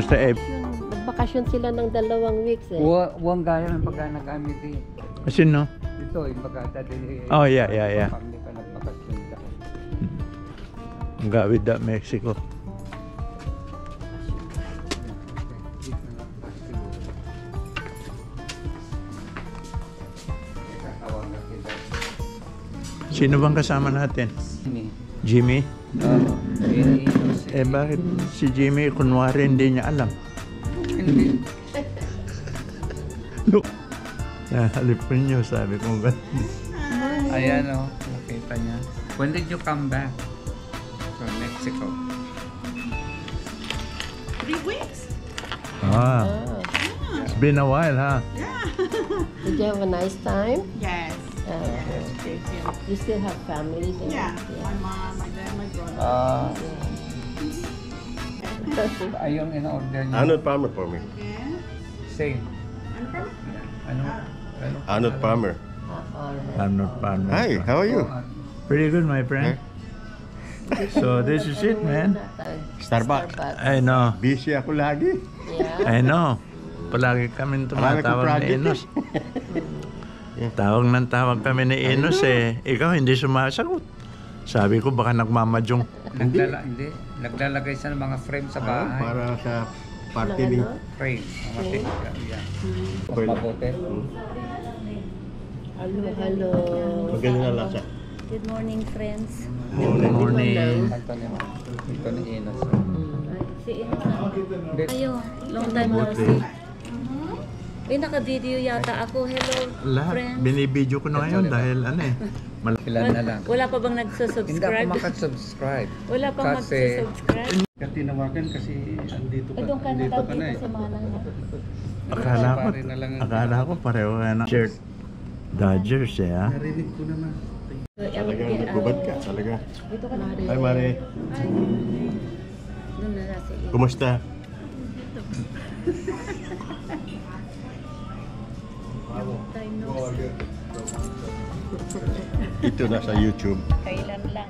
Kamusta, Eb? Nagbakasyon sila ng 2 weeks eh. Huwag gaya ng pagka nagamit eh. Asin, no? Ito, yung pagka dati. Oh, yeah. Pamilya ka nagbakasyon ka. Nga with that Mexico. Sino bang kasama natin? Jimmy? Eh bakit si Jimmy kunwari hindi niya alam? Hindi. Look! Nahalipin niyo, sabi ko gano'n. Ayan o, nakita niya. When did you come back from Mexico? 3 weeks. Ah, it's been a while, huh? Did you have a nice time? Yes. Okay. You still have family there? Yeah. My mom, my dad, my brother. Ayun in-order niya. Arnold Palmer for me. Yeah. Same. And from Ano? Arnold Palmer. I'm not fan. Hi, how are you? Pretty good, my friend. So this is it, man. Starbucks. I know. Busy ako lagi. Yeah. I know. Palagi kami Marami kong tumatawag ni project. Enos. Tawag ng tawag kami ni Enos eh. Ikaw hindi sumasagot. Sabi ko baka nagmamadyong. Hindi. Naglalagay siya ng mga frame sa bahay. Para sa party ni... Frame. Mga picture. Yeah. Okay lang. Mabuti. Hello. Maganda na lasa. Good morning, friends. Morning. Ito ni Enos. Si Ina. Ayo, long time no Buti. see. May naka-video yata ako. Hello, Lahat. friends. Binibideo ko na ngayon dahil ano eh. Ilan na lang. Wala pa bang Hindi ako nagsusubscribe? makasubscribe. Wala pang Kasi magsusubscribe? Tinawagan kasi andito Ay, doon ka na daw dito sa Manang. Akala ko pareho ka na shirt. Dodgers eh ha. Narinig ko naman. Talaga Talaga nagubad ka. Talaga. Dito ka na. Hi, Mare. Doon na nasa iyo. Kumusta? Time no see. Ito nasa YouTube. Kailan lang.